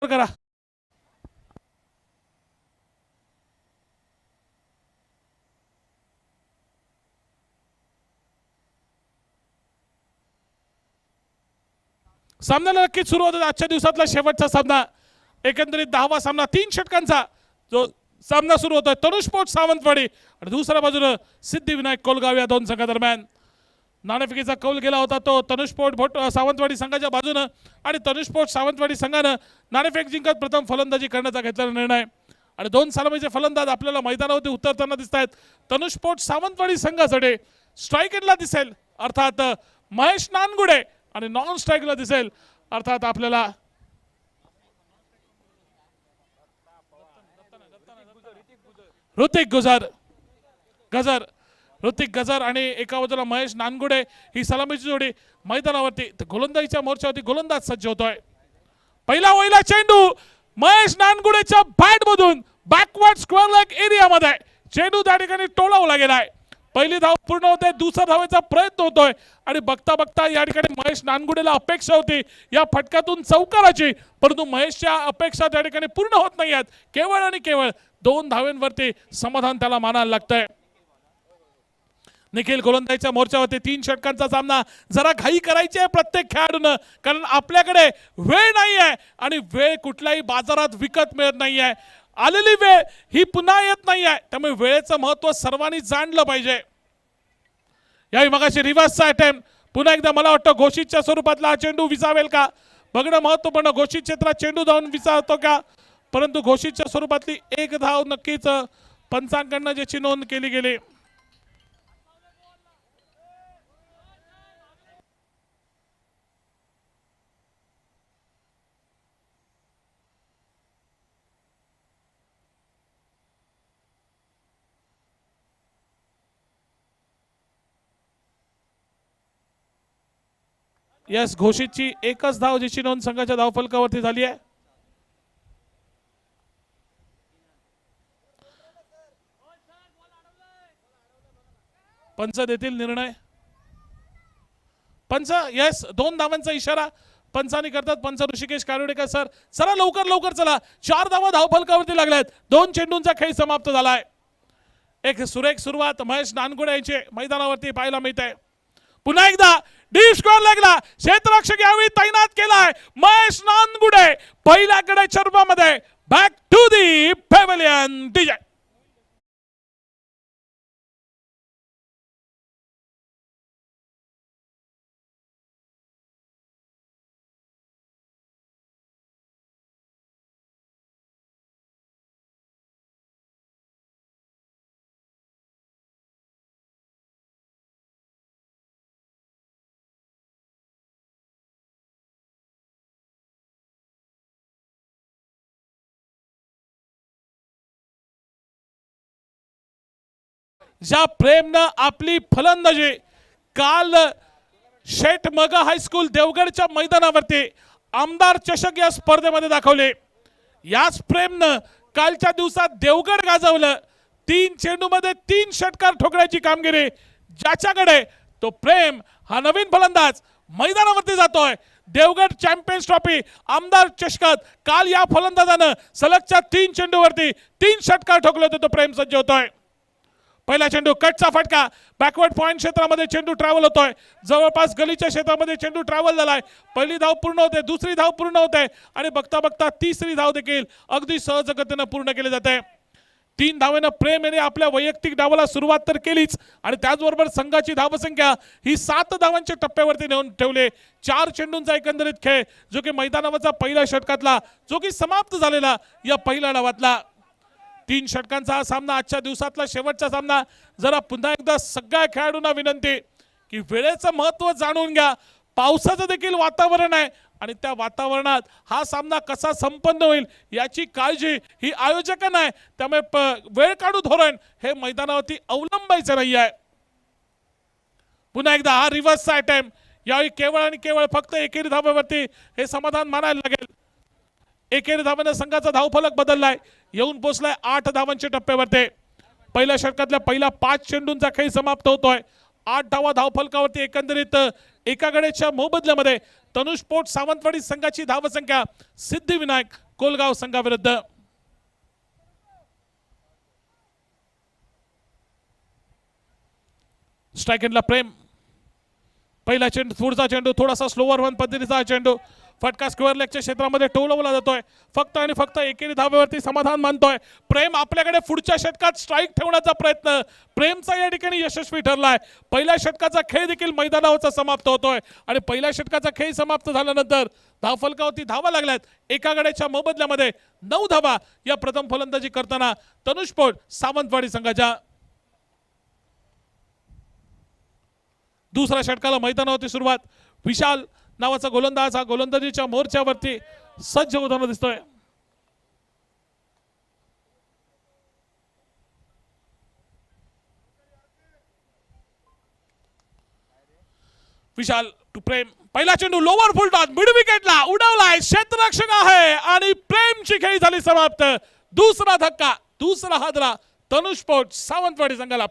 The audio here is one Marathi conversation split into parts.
करा. सामन्याला नक्कीच सुरू होतो आजच्या दिवसातला शेवटचा सामना. एकंदरीत 10वा सामना 3 षटकांचा जो सामना सुरू होतोय. तनुष पोट सावंतवाडी आणि दुसऱ्या बाजूने सिद्धिविनायक कोलगाव या दोन संघादरम्यान नाणेफेकीचा कौल गेला होता तो तनुष पोट सावंतवाडी संघाच्या बाजूने आणि तनुष पोट सावंतवाडी संघाने नाणेफेक जिंकत प्रथम फलंदाजी करण्याचा घेतलेला निर्णय. आणि दोन सलामीचे फलंदाज आपल्याला मैदानावरती उतरताना दिसतात. तनुष पोट सावंतवाडी संघासाठी स्ट्राईक एंडला दिसेल अर्थात महेश नानगुडे आणि नॉन स्ट्राईकला दिसेल अर्थात आपल्याला ऋतिक गजर आणि एका बाजूला महेश नानगुडे ही सलामीची जोडी मैदानावरती गोलंदाजीच्या मोर्चावरती गोलंदाज सज्ज होतोय. पहिला वहिला चेंडू महेश नानगुडेच्या बॅट मधून बॅकवर्ड स्क्वेअर लेग एरियामध्ये चेंडू त्या ठिकाणी टोलावला गेलाय. पहिली धाव पूर्ण होते. दुसरा धावेचा प्रयत्न होतोय आणि बघता बघता या ठिकाणी महेश नानगुडेला अपेक्षा होती या फटक्यातून चौकाराची, परंतु महेशच्या अपेक्षा त्या ठिकाणी पूर्ण होत नाही आहेत. केवळ आणि केवळ 2 धावांवरती समाधान त्याला मानायला लागतंय. निखिल गोलंदाजीच्या मोर्चावरती 3 षटकांचा सामना. जरा घाई करायची आहे प्रत्येक खेळाडूनं, कारण आपल्याकडे वेळ नाही आहे आणि वेळ कुठल्याही बाजारात विकत मिळत नाही आहे. आलेली वेळ ही पुन्हा येत नाही आहे, त्यामुळे वेळेचं महत्त्व सर्वांनी जाणलं पाहिजे. याही मगाशी रिव्हर्सचा अटेम्प्ट पुन्हा एकदा मला वाटतं घोषितच्या स्वरूपातला हा चेंडू विसावेल का बघणं महत्त्वपूर्ण. घोषित क्षेत्रात चेंडू जाऊन विसावतो का, परंतु घोषितच्या स्वरूपातली एक धाव नक्कीच पंचांकडनं ज्याची नोंद केली गेली. यस, घोषितची एकच धाव जिची नोंद संघाच्या धावफलकावरती झाली आहे. पंच देतील निर्णय. पंच यस, 2 धावांचा इशारा पंचांनी करतात. पंच ऋषिकेश कारुडेकर सर, चला लवकर चला. 4 धावा धावफलकावरती लागल्यात. 2 चेंडूंचा खेळ समाप्त झालाय. एक सुरेख सुरुवात महेश नानगुडे यांची मैदानावरती पाहायला मिळते. पुन्हा एकदा डीप स्क्वेअर लेगला क्षेत्ररक्षक यावेळी तैनात केलाय महेश नानगुडे. पहिल्याकडे चर्मामध्ये back to the pavilion. DJ ज्या प्रेमनं आपली फलंदाजी काल शेठ मगा हायस्कूल देवगडच्या मैदानावरती आमदार चषक या स्पर्धेमध्ये दाखवले, याच प्रेमनं कालच्या दिवसात देवगड गाजवलं. 3 चेंडूमध्ये 3 षटकार ठोकण्याची कामगिरी. ज्याच्याकडे तो प्रेम हा नवीन फलंदाज मैदानावरती जातोय. देवगड चॅम्पियन्स ट्रॉफी आमदार चषकात काल या फलंदाजानं सलगच्या 3 चेंडूवरती 3 षटकार ठोकले होते. तो प्रेम सज्ज होतोय. पहिला चेंडू कटचा फटका बॅकवर्ड पॉइंट क्षेत्रामध्ये चेंडू ट्रॅव्हल होतोय. जवळपास गलीच्या क्षेत्रामध्ये चेंडू ट्रॅव्हल झालाय. पहिली धाव पूर्ण होते, दुसरी धाव पूर्ण होते आणि बघता बघता तिसरी धाव देखील अगदी सहजगतीने पूर्ण केली जाते. 3 धावेनं प्रेम याने आपल्या वैयक्तिक डावाला सुरुवात तर केलीच आणि त्याचबरोबर संघाची धावसंख्या ही 7 धावांच्या टप्प्यावरती नेऊन ठेवले. 4 चेंडूंचा एकंदरीत खेळ जो की मैदानावरचा पहिल्या षटकातला जो की समाप्त झालेला या पहिल्या डावातला. 3 षटकांचा हा सामना आजच्या दिवसातला शेवटचा सामना. जरा पुन्हा एकदा सगळ्या खेळाडूंना विनंती की वेळेचं महत्त्व जाणून घ्या. पावसाचं देखील वातावरण आहे आणि त्या वातावरणात हा सामना कसा संपन्न होईल याची काळजी ही आयोजकांना आहे. त्यामुळे वेळ काढू धोरण हे मैदानावरती अवलंबायचं नाही आहे. पुन्हा एकदा हा रिव्हर्सचा अटेम्प्ट. यावेळी केवळ आणि केवळ फक्त एकेरी धावेवरती हे समाधान मानायला लागेल. एकेरी धावाने संघाचा धावफलक बदललाय, येऊन पोहोचलाय 8 धावांच्या टप्प्यावरती. पहिल्या षटकातल्या पहिल्या 5 चेंडूंचा खेळ समाप्त होतोय. 8 धावा धावफलकावरती एकंदरीत एका गड्याच्या मोबदल्यामध्ये तनुष्पोट सावंतवाडी संघाची धावसंख्या सिद्धिविनायक कोलगाव संघाविरुद्ध। स्ट्राइक एंडला प्रेम, पहिला चेंडू, पुढचा चेंडू थोडासा स्लोवर वन पद्धतीचा चेंडू, फटका स्क्वेअर लेगच्या क्षेत्रामध्ये टोलवला जातोय। फक्त आणि फक्त एकेरी धावेवरती समाधान मानतोय प्रेम। आपल्याकडे पुढच्या षटकात स्ट्राइक ठेवण्याचा प्रयत्न प्रेमचा या ठिकाणी यशस्वी ठरलाय। पहिल्या षटकाचा खेळ देखील मैदानावरचा समाप्त होतोय आणि पहिल्या षटकाचा खेळ समाप्त झाल्यानंतर धावफलकावरती धावा लागल्यात। एका गड्याच्या मोबदल्यामध्ये 9 धावा या प्रथम फलंदाजी करताना तनुष्पोट सावंतवाडी संघाच्या। दुसऱ्या षटकाला मैदानावरती सुरुवात, विशाल नावाचा गोलंदाज हा गोलंदाजीच्या मोर्चावरती सज्ज होताना दिसतोय। विशाल टू प्रेम, पहिला चेंडू लोवर फुल टॉस मिड विकेटला उडवलाय, क्षेत्ररक्षक आहे आणि प्रेमची खेळी झाली समाप्त। दुसरा धक्का, दुसरा हादरा तनुष्पोट सावंतवाडी संघाला।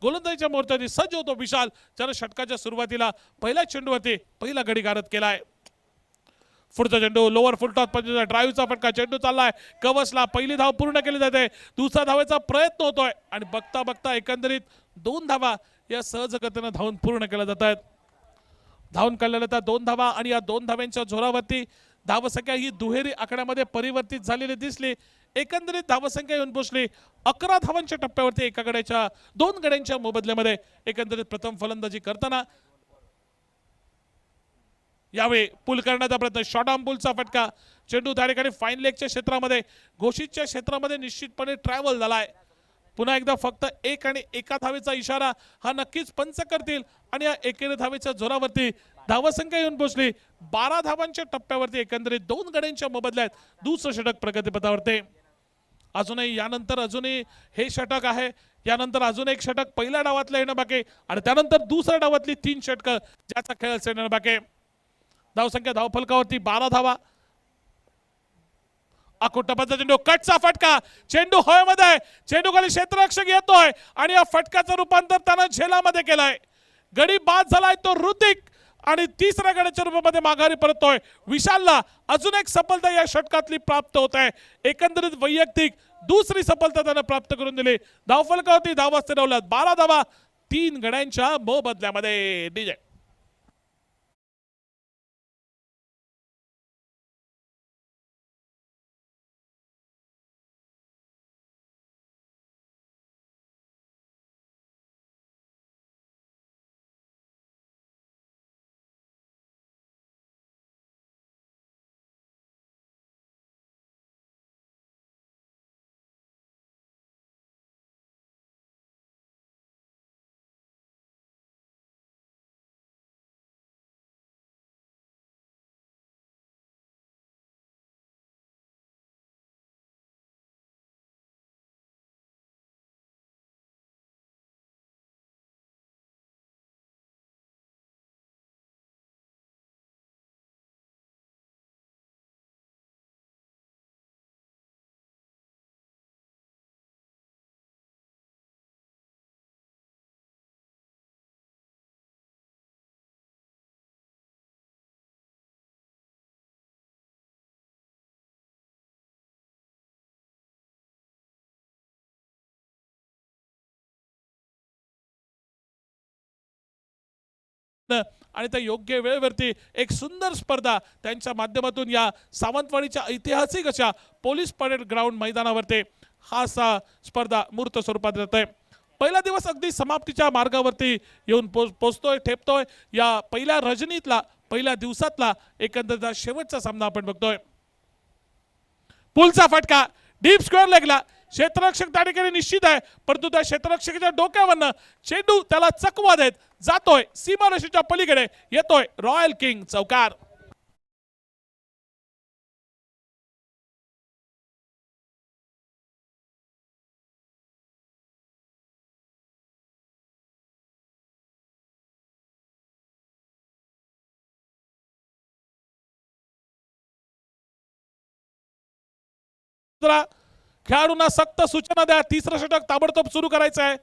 गोलंदाजीच्या मोर्चावरती सज्ज होतो विशाल, ज्याने षटकाच्या सुरुवातीला पहिल्या चेंडूवरती पहिला गडी गारद केलाय। पुढचा चेंडू लोवर फुल टॉस पद्धतीचा ड्राईव्हचा फटका, चेंडू चाललाय कवचला, पहिली धाव पूर्ण केली जाते, दुसरा धावेचा प्रयत्न होतोय आणि बघता बघता एकंदरीत 2 धावा या सहजगतीने धावून पूर्ण केल्या जात आहेत। धावून काढलेल्या 2 धावा आणि या 2 धाव्यांच्या जोरावरती धावसंख्या ही दुहेरी आकड्यामध्ये परिवर्तित झालेली दिसली। एकंदरीत धावसंख्या येऊन पोहोचली 11 धावांच्या टप्प्यावरती एका गड्याच्या 2 गड्यांच्या मोबदल्यामध्ये। एकंदरीत प्रथम फलंदाजी करताना यावेळी पुल करण्याचा प्रयत्न, शॉर्ट आर्म पुलचा फटका, चेंडू त्या ठिकाणी फाईन लेगच्या क्षेत्रामध्ये घोषितच्या क्षेत्रामध्ये निश्चितपणे ट्रॅव्हल झालाय। पुन्हा एकदा फक्त 1 आणि एका धावेचा इशारा हा नक्कीच पंच करतील आणि या एकेरी धावेच्या जोरावरती धावसंख्या येऊन पोहोचली 12 धावांच्या टप्प्यावरती। एकंदरीत 2 गड्यांच्या मोबदल्यात दुसरं षटक प्रगतीपथावरती। अजूनही यानंतर अजूनही हे षटक आहे, यानंतर अजून एक षटक पहिल्या डावातलं येणं बाकी आणि त्यानंतर दुसऱ्या डावातली 3 षटकं ज्याचा खेळ येणं बाकी। धावसंख्या धावफलकावरती 12 धावा। अकोटपाचा चेंडू, कटचा फटका, चेंडू हवेमध्ये, चेंडू खाली क्षेत्ररक्षक येतोय आणि या फटक्याचं रूपांतर त्यानं झेलामध्ये केलंय। गडी बाद झालाय तो ऋतिक आणि तिसऱ्या गड्याच्या रूपामध्ये माघारी परततोय। विशालला अजून एक सफलता या षटकातली प्राप्त होत आहे। एकंदरीत वैयक्तिक दुसरी सफलता त्यानं प्राप्त करून दिली। धावफलकावरती धावा स्थिरवल्यात 12 धावा 3 गड्यांच्या मोबदल्यामध्ये। डीजे आणि त्या योग्य वेळेवरती एक सुंदर स्पर्धा त्यांच्या माध्यमातून या सावंतवाडीच्या ऐतिहासिक अशा पोलीस परेड ग्राउंड मैदानावरती हा स्पर्धा मूर्त स्वरूपात येत आहे। पहिला दिवस अगदी समाप्तीच्या मार्गावरती येऊन पोचतोय, ठेपतोय. या पहिल्या रजनीतला, पहिल्या दिवसातला एकंदरीत शेवटचा सामना आपण बघतोय. पुलचा फटका डीप स्क्वेअर लेगला, क्षेत्ररक्षक त्या ठिकाणी निश्चित आहे, परंतु त्या क्षेत्ररक्षकाच्या डोक्यावरनं चेंडू त्याला चकवा देत जातोय सीमारेषेच्या पलीकडे, येतोय रॉयल किंग चौकार. खेळाडूंना सक्त सूचना द्या, तिसरं षटक ताबडतोब सुरू करायचं आहे.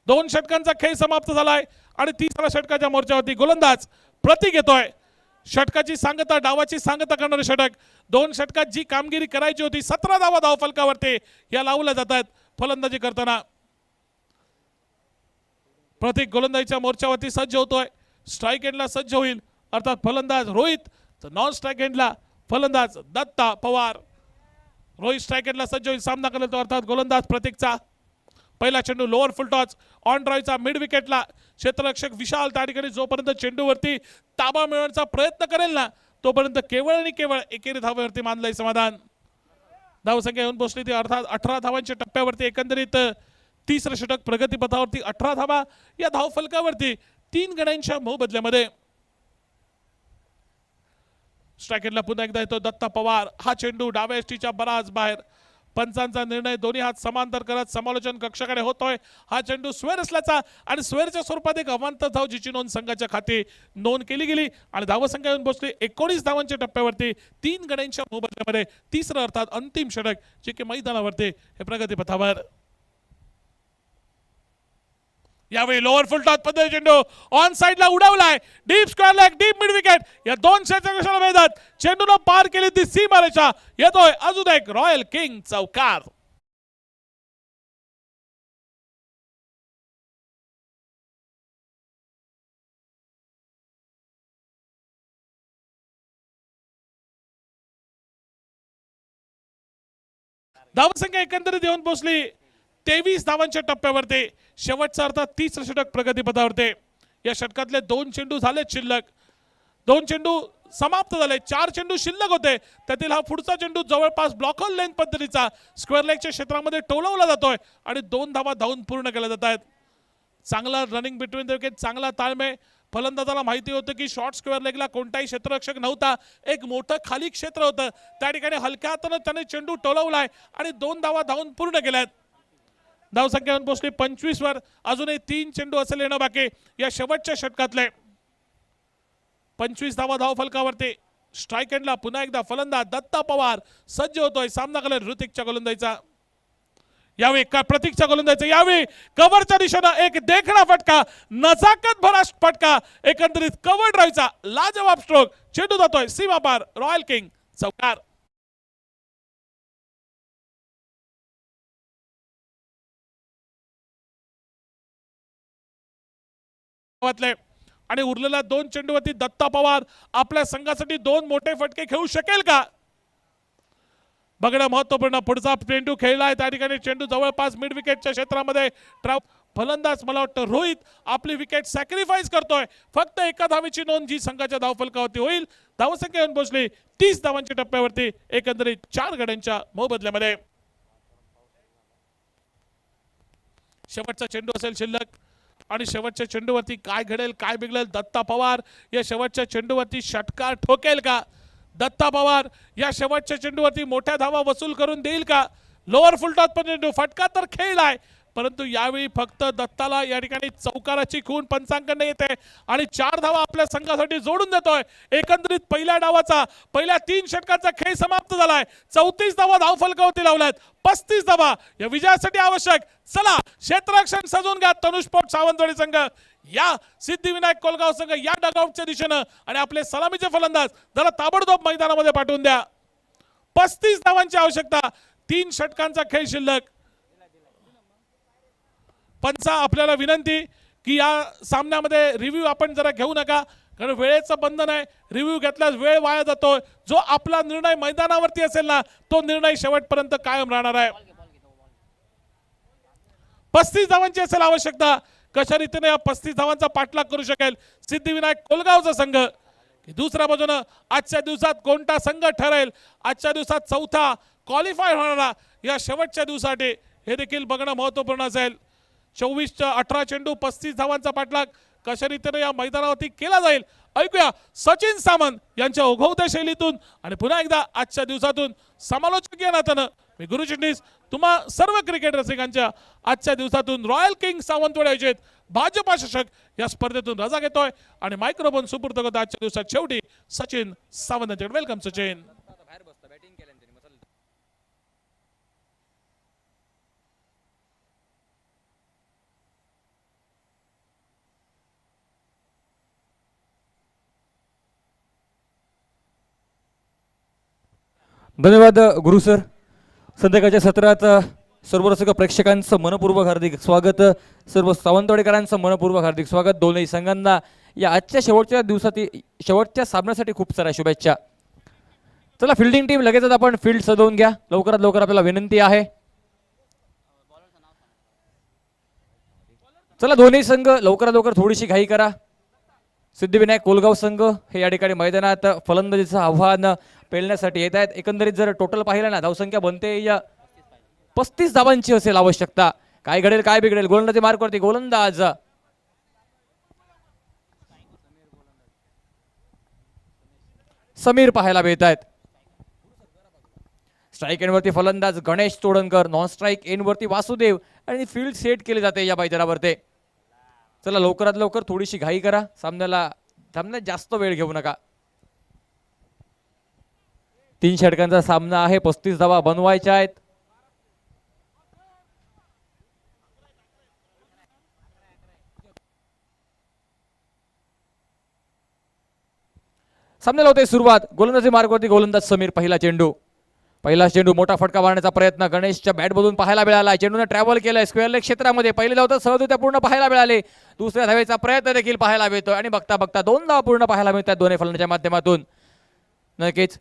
2 षटकांचा खेळ समाप्त झालाय आणि तिसऱ्या षटकाच्या मोर्चावरती गोलंदाज प्रतीक येतोय. षटकाची सांगता, डावाची सांगता करणारे षटक. 2 षटकात जी कामगिरी करायची होती, 17 धावा धावफलकावरती या लावल्या जातात फलंदाजी करताना. प्रतीक गोलंदाजीच्या मोर्चावरती सज्ज होतोय. स्ट्राईक एंडला सज्ज होईल, अर्थात फलंदाज रोहित, तर नॉन स्ट्राईक एंडला फलंदाज दत्ता पवार. रोहित स्ट्राईक एंडला सज्ज होईल, सामना करेल तो अर्थात गोलंदाज प्रतीकचा. पहिला चेंडू लोअर फुल टॉच ऑन ड्राईव्हचा मिड विकेटला. क्षेत्ररक्षक विशाल त्या ठिकाणी जोपर्यंत चेंडूवरती ताबा मिळवण्याचा प्रयत्न करेल ना, तोपर्यंत केवळ आणि केवळ एकेरी धावेवरती मानलंय समाधान. धावसंख्या येऊन पोहोचली ती अर्थात 18 धावांच्या टप्प्यावरती. एकंदरीत तिसरं षटक प्रगतीपथावरती 18 धावा या धावफलकावरती 3 गड्यांच्या मोबदल्यामध्ये. स्ट्रायकेटला पुन्हा एकदा येतो दत्ता पवार. हा चेंडू डाव्या एसटीच्या बराच बाहेर. पंचांचा निर्णय दोन्ही हात समांतर करत समालोचन कक्षाकडे होतोय. हा चेंडू स्वेअर असल्याचा आणि स्वेअरच्या स्वरूपात एक अवांतर धाव जिची नोंद संघाच्या खाती नोंद केली गेली आणि धावसंख्या येऊन पोहोचली 19 धावांच्या टप्प्यावरती 3 गड्यांच्या मोबदल्यामध्ये. तिसरं अर्थात अंतिम षटक जे की मैदानावरती हे प्रगतीपथावर. यावेळी लोअर फुल टॉच पद्धती चेंडू ऑन साइडला उडवलाय. Deep square leg, deep mid wicket या 2 क्षेत्ररक्षकाला मैदानात चेंडूनं पार केली ती सीमारेषा. येतोय अजून एक रॉयल किंग चौकार. धावसंख्या एकंदरीत येऊन पोहोचली 23 धावांच्या टप्प्यावरती. शेवटचा अर्थात 30 षटक प्रगतीपथावरती. या षटकातले 2 चेंडू झाले शिल्लक. 2 चेंडू समाप्त झाले. 4 चेंडू शिल्लक होते, त्यातील हा पुढचा चेंडू जवळपास ब्लॉकर लेन पद्धतीचा स्क्वेअर लेगच्या क्षेत्रामध्ये टोलवला जातोय आणि 2 धावा धावून पूर्ण केल्या जात आहेत. चांगला रनिंग बिटवीन द विकेट, चांगला ताळमेळ. फलंदाजाला माहिती होतं की शॉर्ट स्क्वेअर लेगला कोणताही क्षेत्ररक्षक नव्हता, एक मोठं खाली क्षेत्र होतं, त्या ठिकाणी हलक्या हातानं त्याने चेंडू टोलवलाय आणि 2 धावा धावून पूर्ण केल्यात. धावसंख्या पोहोचली 25 वर. अजूनही 3 चेंडू असेल येणं बाकी या शेवटच्या षटकातले. 25 धावा धावफलकावरती. स्ट्राईक एंडला पुन्हा एकदा फलंदाज दत्ता पवार सज्ज होतोय. सामना करेल ऋतिकच्या गोलंदाजीचा. यावेळी का प्रतीकच्या गोलंदाजीचा. यावेळी कव्हरच्या दिशेनं एक देखणा फटका, नजाकत भरा फटका. एकंदरीत कव्हर ड्राईव्हचा लाजवाब स्ट्रोक. चेंडू जातोय सीमा पार. रॉयल किंग चौकार. आणि उरलेल्या 2 चेंडूवरती दत्ता पवार आपल्या संघासाठी 2 मोठे फटके खेळू शकेल का, बघणं महत्वपूर्ण. पुढचा चेंडू खेळलाय त्या ठिकाणी. चेंडू जवळपास मिड विकेटच्या क्षेत्रामध्ये. फलंदाज मला वाटतं रोहित आपली विकेट सॅक्रिफाईस करतोय. फक्त एका धावेची नोंद जी संघाच्या धावफलकावरती होईल. धावसंख्या येऊन पोहोचली 30 धावांच्या टप्प्यावरती. एकंदरीत 4 गड्यांच्या मोबदल्यामध्ये. शेवटचा चेंडू असेल शिल्लक आणि शेवटच्या चेंडूवरती काय घडेल, काय बिघडेल. दत्ता पवार या शेवटच्या चेंडूवरती षटकार ठोकेल का. दत्ता पवार या शेवटच्या चेंडूवरती मोठ्या धावा वसूल करून देईल का. लोअर फुल टॉच पण चेंडू फटका तर खेळलाय, परंतु यावेळी फक्त दत्ताला या ठिकाणी चौकाराची खूण पंचांकडे येते आणि 4 धावा आपल्या संघासाठी जोडून देतोय. एकंदरीत पहिल्या डावाचा, पहिल्या 3 षटकाचा खेळ समाप्त झालाय. 34 धावा धावफलकावरती लावल्यात. 35 धावा या विजयासाठी आवश्यक. चला क्षेत्ररक्षण सजवून घ्या तनुष्पोट सावंतवाडी संघ. या सिद्धिविनायक कोलगाव संघ या डगआउटच्या दिशेनं आणि आपले सलामीचे फलंदाज जरा ताबडतोब मैदानामध्ये पाठवून द्या. 35 धावांची आवश्यकता. 3 षटकांचा खेळ शिल्लक. पंचा आपल्याला विनंती की या सामन्यामध्ये रिव्ह्यू आपण जरा घेऊ नका, कारण वेळेचं बंधन आहे. रिव्ह्यू घेतल्यास वेळ वाया जातोय. जो आपला निर्णय मैदानावरती असेल ना, तो निर्णय शेवटपर्यंत कायम राहणार आहे. 35 धावांची असेल आवश्यकता. कशा रीतीने या 35 धावांचा पाठलाग करू शकेल सिद्धिविनायक कोलगावचा संघ. दुसऱ्या बाजूने आजच्या दिवसात कोणता संघ ठरेल आजच्या दिवसात चौथा क्वालिफाय होणारा या शेवटच्या दिवसासाठी हे देखील बघणं महत्त्वपूर्ण असेल. 24-18 चेंडू 35 धावांचा पाठलाग कशा रीतीने या मैदानावरती केला जाईल ऐकूया सचिन सामंत यांच्या ओघवत्या शैलीतून आणि पुन्हा एकदा आजच्या दिवसातून समालोचकीय नात्यानं मी गुरु चिटणीस तुम्हा सर्व क्रिकेट रसिकांच्या आजच्या दिवसातून रॉयल किंग सावंतवाडी आयोजित भाजपा चषक या स्पर्धेतून रजा घेतोय आणि मायक्रोफोन सुपूर्द करतो आजच्या दिवसात शेवटी सचिन सावंत यांच्याकडे. वेलकम सचिन. धन्यवाद गुरु सर. संध्याकाळच्या सत्रात सर्व रसिक प्रेक्षकांचं मनपूर्वक हार्दिक स्वागत. सर्व सावंतवाडीकरांचं मनपूर्वक हार्दिक स्वागत. दोन्ही संघांना या आजच्या शेवटच्या दिवसातील शेवटच्या सामन्यासाठी खूप साऱ्या शुभेच्छा. चला फिल्डिंग टीम लगेचच आपण फील्ड सजवून घ्या. लवकरात लवकर आपल्याला विनंती आहे. चला दोन्ही संघ लवकरात लवकर थोडीशी घाई करा. सिद्धिविनायक कोलगाव संघ हे या ठिकाणी मैदानात फलंदाजीचं आव्हान पेलण्यासाठी येत आहेत. एकंदरीत जर टोटल पाहिलं ना धावसंख्या बनते या 35 धावांची असेल आवश्यकता. काय घडेल काय बिघडेल. गोलंदाजी मार्कवरती गोलंदाज समीर पाहायला मिळत आहेत. स्ट्राईक एंडवरती फलंदाज गणेश तोडणकर, नॉन स्ट्राईक एंडवरती वासुदेव आणि फील्ड सेट केली जाते या मैदानावरती. चला लवकरात लवकर थोडीशी घाई करा. सामन्यात जास्त वेळ घेऊ नका. 3 षटकांचा सामना आहे. 35 धावा बनवायच्या आहेत. सामन्याला होते सुरुवात. गोलंदाजी मार्गवरती गोलंदाज समीर. पहिला चेंडू मोठा फटका मारण्याचा प्रयत्न गणेशच्या बॅटमधून पाहायला मिळाला. चेंडूने ट्रॅव्हल केलाय स्क्वेअर लेग क्षेत्रामध्ये. पहिली धाव तर सहजरित्या पूर्ण पाहायला मिळाले. दुसऱ्या धावेचा प्रयत्न देखील पाहायला मिळतोय आणि बघता बघता 2 धावा पूर्ण पाहायला मिळतात दोन्ही फलंदाजांच्या माध्यमातून. नक्कीच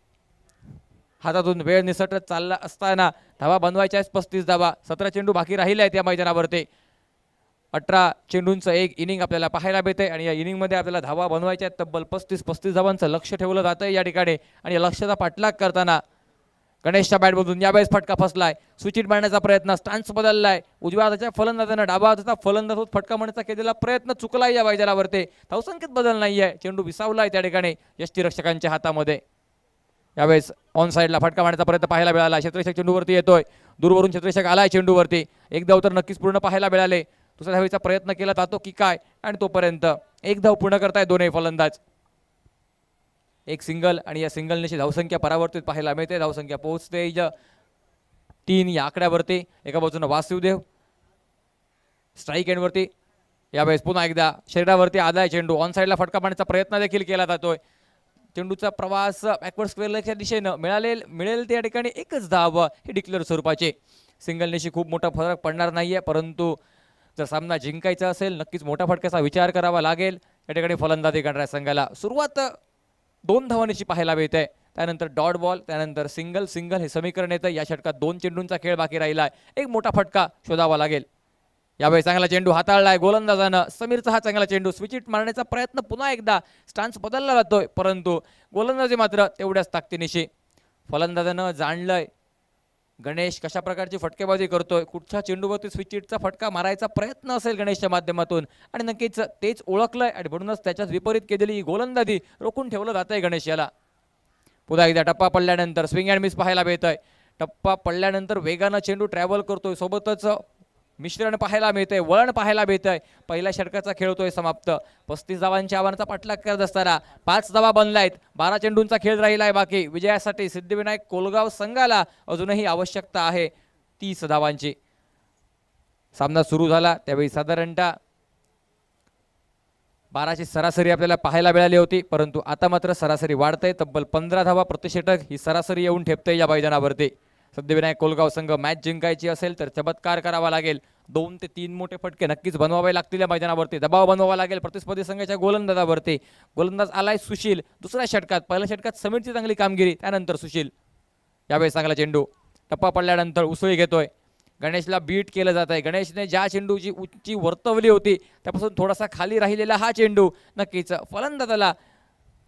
हातातून वेळ निसटत चालला असताना धावा बनवायच्या आहेत 35 धावा. 17 चेंडू बाकी राहिले आहेत या मैदानावरती. 18 चेंडूंचं एक इनिंग आपल्याला पाहायला मिळते आणि या इनिंगमध्ये आपल्याला धावा बनवायच्या आहेत. तब्बल 35 धावांचं लक्ष ठेवलं जातं या ठिकाणी आणि या लक्ष्याचा पाठलाग करताना गणेशच्या बॅटमधून यावेळेस फटका फसलाय. स्विच इट मारण्याचा प्रयत्न, स्टान्स बदललाय. उजव्या हाताच्या फलंदाजानं डावा हाताचा फलंदाज फटका मारण्याचा केलेला प्रयत्न चुकलाय या मैदानावरती. धावसंख्येत बदल नाहीये. चेंडू विसावलाय त्या ठिकाणी यष्टीरक्षकांच्या हातामध्ये. यावेळेस ऑन साईडला फटका मारण्याचा प्रयत्न पाहायला मिळाला. क्षेत्ररक्षक चेंडूवरती येतोय. दूरवरून क्षेत्ररक्षक आलाय चेंडूवरती. एक धाव तर नक्कीच पूर्ण पाहायला मिळाले. दुसऱ्या धावेचा प्रयत्न केला जातो की काय आणि तोपर्यंत एक धाव पूर्ण करताय दोन्ही फलंदाज. एक सिंगल आणि या सिंगलनेशी धावसंख्या परावर्तित पाहायला मिळते. धावसंख्या पोहोचते 3 या आकड्यावरती. एका बाजूने वासुदेव स्ट्राईक एंडवरती. यावेळेस पुन्हा एकदा शरीरावरती आलाय चेंडू. ऑन साईडला फटका मारण्याचा प्रयत्न देखील केला जातोय. चेंडूचा प्रवास बॅकवर्ड स्क्वेअर लेगच्या दिशेनं मिळेल त्या ठिकाणी एकच धाव हे डिक्लेअर स्वरूपाचे. सिंगलनेशी खूप मोठा फरक पडणार नाहीये, परंतु जर सामना जिंकायचा असेल नक्कीच मोठ्या फटक्याचा विचार करावा लागेल या ठिकाणी फलंदाजी करणाऱ्या संघाला. सुरुवात 2 धावांची पाहायला मिळते. त्यानंतर डॉट बॉल, त्यानंतर सिंगल हे समीकरण येतं. या षटकात 2 चेंडूंचा खेळ बाकी राहिला. एक मोठा फटका शोधावा लागेल. यावेळी चांगला चेंडू हाताळलाय गोलंदाजानं. समीरचा हा चांगला चेंडू. स्विच इट मारण्याचा प्रयत्न पुन्हा एकदा. स्टान्स बदलला जातोय परंतु गोलंदाजी मात्र तेवढ्याच ताकदीनिशी. फलंदाजानं जाणलंय गणेश कशा प्रकारची फटकेबाजी करतोय. कुठच्या चेंडूवरती स्विच इटचा फटका मारायचा प्रयत्न असेल गणेशच्या माध्यमातून आणि नक्कीच तेच ओळखलंय आणि म्हणूनच त्याच्याच विपरीत केलेली ही गोलंदाजी रोखून ठेवलं जातंय गणेश याला. पुन्हा एकदा टप्पा पडल्यानंतर स्विंग अँड मिस पाहायला मिळतंय. टप्पा पडल्यानंतर वेगानं चेंडू ट्रॅव्हल करतोय. सोबतच मिश्रण पाहायला मिळतंय, वळण पाहायला मिळतंय. पहिल्या षटकाचा खेळ होतोय समाप्त. 35 धावांच्या आव्हानाचा पाठलाग करत असताना 5 धावा बनलायत. 12 चेंडूंचा खेळ राहिलाय बाकी. विजयासाठी सिद्धिविनायक कोलगाव संघाला अजूनही आवश्यकता आहे 30 धावांची. सामना सुरू झाला त्यावेळी साधारणतः 12ची सरासरी आपल्याला पाहायला मिळाली होती, परंतु आता मात्र सरासरी वाढते. तब्बल 15 धावा प्रति षटक ही सरासरी येऊन ठेपते या मैदानावरती. सिद्धिविनायक कोलगाव संघ मॅच जिंकायची असेल तर चमत्कार करावा लागेल. 2 ते 3 मोठे फटके नक्कीच बनवावे लागतील या मैदानावरती. दबाव बनवावा लागेल प्रतिस्पर्धी संघाच्या गोलंदाजावरती. गोलंदाज आलाय सुशील दुसऱ्या षटकात. पहिल्या षटकात समीरची चांगली कामगिरी, त्यानंतर सुशील. यावेळी चांगला चेंडू. टप्पा पडल्यानंतर उसळी घेतोय. गणेशला बीट केलं जात आहे. गणेशने ज्या चेंडूची उंची वर्तवली होती त्यापासून थोडासा खाली राहिलेला हा चेंडू नक्कीच फलंदाजाला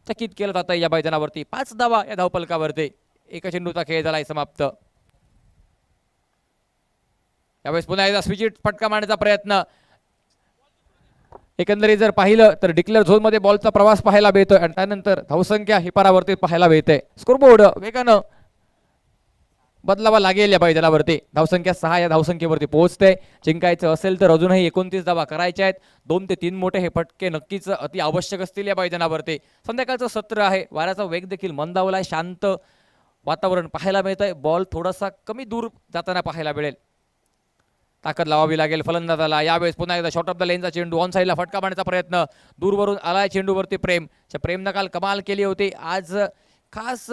चकित केलं जात आहे या मैदानावरती. 5 धावा या धावपलकावरती. एका चेंडूचा खेळ झालाय समाप्त. यावेळेस पुन्हा एकदा स्विचिट फटका मारण्याचा प्रयत्न. एकंदरीत जर पाहिलं तर डिक्लेअर झोन मध्ये बॉलचा प्रवास पाहायला मिळतोय आणि त्यानंतर धावसंख्या ही परावर्तित पाहायला मिळते. स्कोरबोर्ड वेगानं बदलावा लागेल या मैदानावरती. धावसंख्या 6 या धावसंख्येवरती पोहोचते. जिंकायचं असेल तर अजूनही 29 धावा करायच्या आहेत. 2 ते 3 मोठे हे फटके नक्कीच अति आवश्यक असतील या मैदानावरती. संध्याकाळचं सत्र आहे. वाऱ्याचा वेग देखील मंदावलाय. शांत वातावरण पाहायला मिळतंय. बॉल थोडासा कमी दूर जाताना पाहायला मिळेल. ताकद लावावी लागेल फलंदाजाला. यावेळेस पुन्हा एकदा शॉर्ट ऑफ द लेनचा चेंडू ऑन साईडला फटका मारण्याचा प्रयत्न. दूरवरून आलाय चेंडूवरती प्रेमनं काल कमाल केली होती. आज खास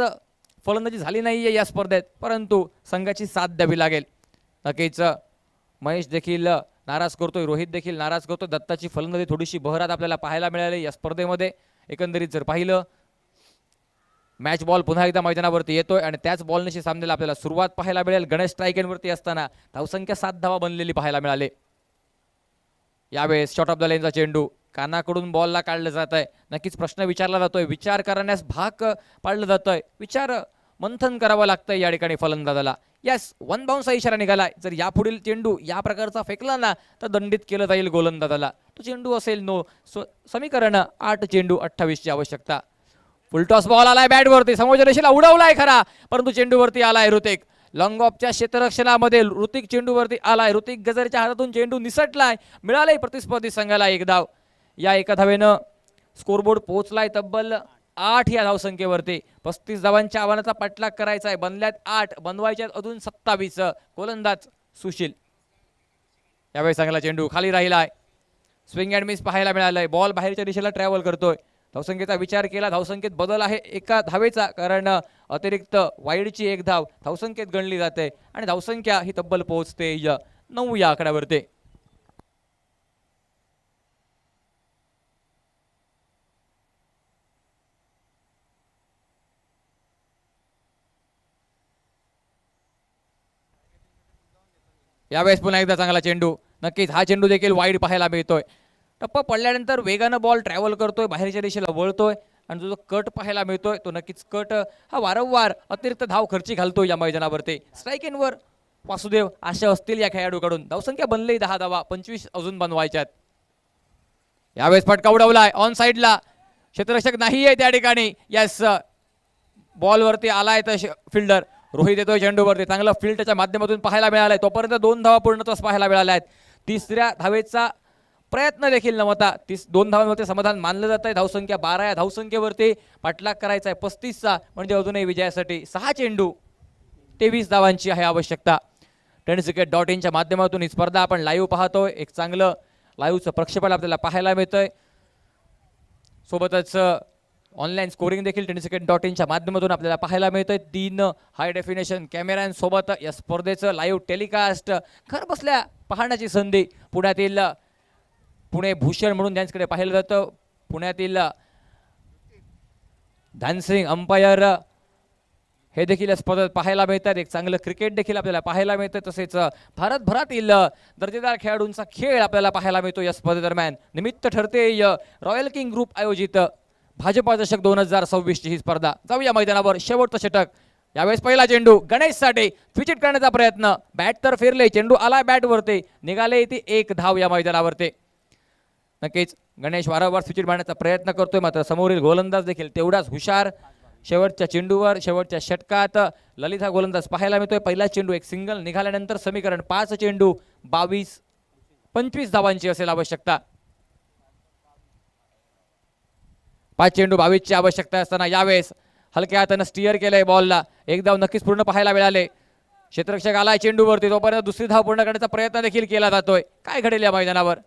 फलंदाजी झाली नाहीये या स्पर्धेत, परंतु संघाची साथ द्यावी लागेल. नक्कीच महेश देखील नाराज करतोय, रोहित देखील नाराज करतोय. दत्ताची फलंदाजी थोडीशी बहरात आपल्याला पाहायला मिळाली या स्पर्धेमध्ये. एकंदरीत जर पाहिलं मॅच बॉल पुन्हा एकदा मैदानावरती येतोय आणि त्याच बॉलनेशी सामन्याला आपल्याला सुरुवात पाहायला मिळेल. गणेश स्ट्राईक एंडवरती असताना धावसंख्या 7 धावा बनलेली पाहायला मिळाली. यावेळेस शॉर्ट ऑफ द लेनचा चेंडू कानाकडून बॉलला काढलं जात आहे. नक्कीच प्रश्न विचारला जातोय, विचार करण्यास भाग पाडलं जातोय, विचार मंथन करावं लागतंय या ठिकाणी फलंदाजाला. यस, 1 बाउन्सचा इशारा निघालाय. जर यापुढील चेंडू या प्रकारचा फेकला ना तर दंडित केलं जाईल गोलंदाजाला. तो चेंडू असेल नो. समीकरण 8 चेंडू 28 ची आवश्यकता. फुलटॉस बॉल आलाय बॅटवरती. समोरच्या रेषेला उडवलाय खरा, परंतु चेंडूवरती आलाय ऋतिक. लॉंग ऑफच्या क्षेत्ररक्षणामध्ये ऋतिक चेंडूवरती आलाय. ऋतिक गजरच्या हातातून चेंडू निसटलाय. मिळालाय प्रतिस्पर्धी संघाला 1 धाव. या एका धावेनं स्कोरबोर्ड पोहोचलाय तब्बल 8 या धावसंख्येवरती. 35 धावांच्या आव्हानाचा पाठलाग करायचा आहे. बनल्यात 8, बनवायच्यात अजून 27. गोलंदाज सुशील. यावेळी चांगला चेंडू खाली राहिलाय. स्विंग अँड मिस पाहायला मिळालंय. बॉल बाहेरच्या दिशेला ट्रॅव्हल करतोय. धावसंख्येचा विचार केला, धावसंख्येत बदल आहे एका धावेचा, कारण अतिरिक्त वाईडची 1 धाव धावसंख्येत गणली जाते आणि धावसंख्या ही तब्बल पोहोचते 9 या आकड्यावरती. यावेळेस पुन्हा एकदा चांगला चेंडू. नक्कीच हा चेंडू देखील वाईड पाहायला मिळतोय. टप्पा पडल्यानंतर वेगानं बॉल ट्रॅव्हल करतोय, बाहेरच्या दिशेला वळतोय आणि जो कट पाहायला मिळतोय तो नक्कीच कट हा वारंवार अतिरिक्त धाव खर्ची घालतोय या मैदानावरती. स्ट्राईक एंडवर वासुदेव आशा असतील या खेळाडूकडून. धावसंख्या बनली 10 धावा, 25 अजून बनवायच्यात. यावेळेस फटका उडवलाय ऑन साईडला. क्षेत्ररक्षक नाहीये त्या ठिकाणी. यस, बॉलवरती आलाय तर फिल्डर रोहित येतोय चेंडूवरती. चांगलं फील्ड त्याच्या माध्यमातून पाहायला मिळालंय. तोपर्यंत 2 धावा पूर्णत्वास पाहायला मिळाल्या आहेत. 3ऱ्या धावेचा प्रयत्न देखील नव्हता. 2 धावांवरती समाधान मानलं जात आहे. धावसंख्या 12 या धावसंख्येवरती पाठलाग करायचा आहे 35चा, म्हणजे अजूनही विजयासाठी 6 चेंडू 23 धावांची आहे आवश्यकता. tenniscricket.in च्या माध्यमातून ही स्पर्धा आपण लाईव्ह पाहतोय. एक चांगलं लाईव्हचं प्रक्षेपण आपल्याला पाहायला मिळतंय. सोबतच ऑनलाईन स्कोरिंग देखील tenniscricket.in च्या माध्यमातून आपल्याला पाहायला मिळतंय. 3 हाय डेफिनेशन कॅमेऱ्यांसोबत या स्पर्धेचं लाईव्ह टेलिकास्ट घर बसल्या पाहण्याची संधी. पुण्यातील पुणे भूषण म्हणून ज्यांच्याकडे पाहिलं जातं, पुण्यातील धानसिंग अंपायर हे देखील या स्पर्धेत पाहायला मिळतात. एक चांगलं क्रिकेट देखील आपल्याला पाहायला मिळतं. तसेच भारतभरातील दर्जेदार खेळाडूंचा खेळ आपल्याला पाहायला मिळतो या स्पर्धेदरम्यान. निमित्त ठरते रॉयल किंग ग्रुप आयोजित भाजपा चषक 2026 ची ही स्पर्धा. जाऊया मैदानावर. शेवटचं षटक. यावेळेस पहिला चेंडू गणेशसाठी. स्विचिट करण्याचा प्रयत्न. बॅट तर फिरले, चेंडू आला बॅटवरती. निघाले ती 1 धाव या मैदानावरती. नक्कीच गणेश वारंवार स्विचिट मारण्याचा प्रयत्न करतोय, मात्र समोरील गोलंदाज देखील तेवढाच हुशार. शेवटच्या चेंडूवर शेवटच्या षटकात ललित हा गोलंदाज पाहायला मिळतोय. पहिला चेंडू एक सिंगल निघाल्यानंतर समीकरण 5 चेंडू 25 धावांची असेल आवश्यकता. 5 चेंडू 22 ची आवश्यकता असताना यावेळेस हलक्या हातानं स्टिअर केलंय बॉलला. 1 धाव नक्कीच पूर्ण पाहायला मिळाले. क्षेत्ररक्षक आलाय चेंडूवरती. तोपर्यंत दुसरी धाव पूर्ण करण्याचा प्रयत्न देखील केला जातोय. काय घडेल या मैदानावर?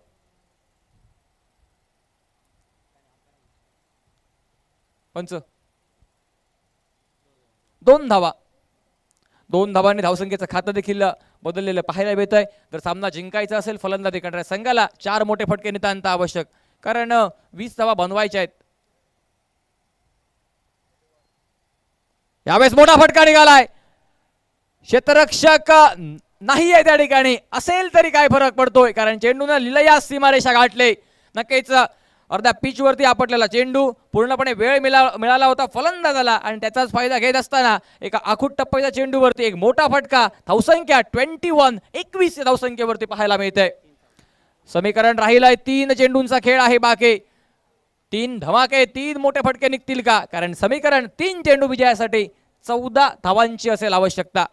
पंच 2 धावा. 2 धावांनी धावसंख्येचं खातं देखील बदललेलं पाहायला मिळत आहे. जर सामना जिंकायचा असेल फलंदाजी करणाऱ्या संघाला 4 मोठे फटके नितांत आवश्यक, कारण 20 धावा बनवायच्या आहेत. यावेळेस मोठा फटका निघालाय. क्षेत्ररक्षक नाही आहे त्या ठिकाणी, असेल तरी काय फरक पडतोय, कारण चेंडूनं लिलया सीमारेषा गाठले. नक्कीच अर्ध्या पिच वरती आपटलेला चेंडू, पूर्णपणे वेळ मिळाला होता फलंदाजाला आणि त्याचाच फायदा घेत असताना एका आखूट टप्प्याच्या चेंडूवरती एक मोठा फटका धावसंख्या 21 या धावसंख्येवरती पाहायला मिळते. समीकरण राहिलंय 3 चेंडूंचा खेळ आहे बाकी. 3 धमाके 3 मोठे फटके निघतील का, कारण समीकरण 3 चेंडू विजयासाठी 14 धावांची असेल आवश्यकता.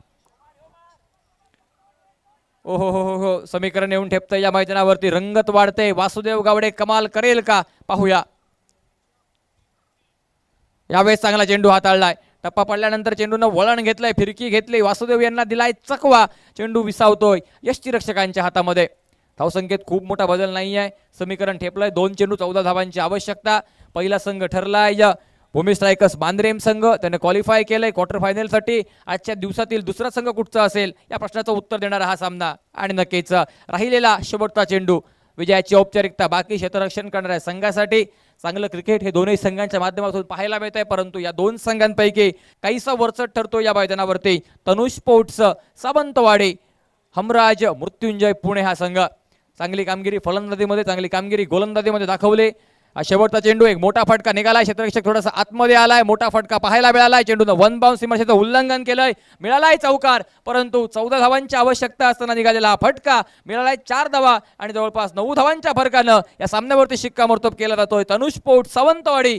ओहो हो हो हो, समीकरण येऊन ठेपतंय या मैदानावरती, रंगत वाढते. वासुदेव गावडे कमाल करेल का पाहूया. यावेळेस चांगला चेंडू हाताळलाय. टप्पा पडल्यानंतर चेंडूनं वळण घेतलंय, फिरकी घेतली, वासुदेव यांना दिलाय चकवा. चेंडू विसावतोय यष्टीरक्षकांच्या हातामध्ये. धावसंख्येत खूप मोठा बदल नाही आहे. समीकरण ठेपलंय. 2 चेंडू 14 धावांची आवश्यकता. पहिला संघ ठरलाय भूमी स्ट्रायकर्स बांद्रेम संघ, त्याने क्वालिफाय केलंय क्वार्टर फायनलसाठी. आजच्या दिवसातील दुसरा संघ कुठचा असेल या प्रश्नाचं उत्तर देणारा हा सामना. आणि नक्कीच राहिलेला शेवटचा चेंडू विजयाची औपचारिकता बाकी क्षेत्ररक्षण करणाऱ्या संघासाठी. चांगलं क्रिकेट हे दोन्ही संघांच्या माध्यमातून पाहायला मिळत आहे, परंतु या 2 संघांपैकी काहीसा वरचढ ठरतो या मैदानावरती तनुष स्पोर्ट्स सावंतवाडी, हमराज मृत्युंजय पुणे हा संघ. चांगली कामगिरी फलंदाजीमध्ये, चांगली कामगिरी गोलंदाजीमध्ये दाखवले. शेवटचा चेंडू एक मोठा फटका निघालाय. क्षेत्ररक्षक थोडासा आतमध्ये आलाय, मोठा फटका पाहायला मिळालाय. चेंडूनं 1 बाउन्स सीमारेषेचं उल्लंघन केलंय, मिळालाय चौकार, परंतु 14 धावांची आवश्यकता असताना निघालेला हा फटका मिळालाय 4 धावा आणि जवळपास 9 धावांच्या फरकानं या सामन्यावरती शिक्कामोर्तब केला जातोय. तनुष स्पोर्ट्स सावंतवाडी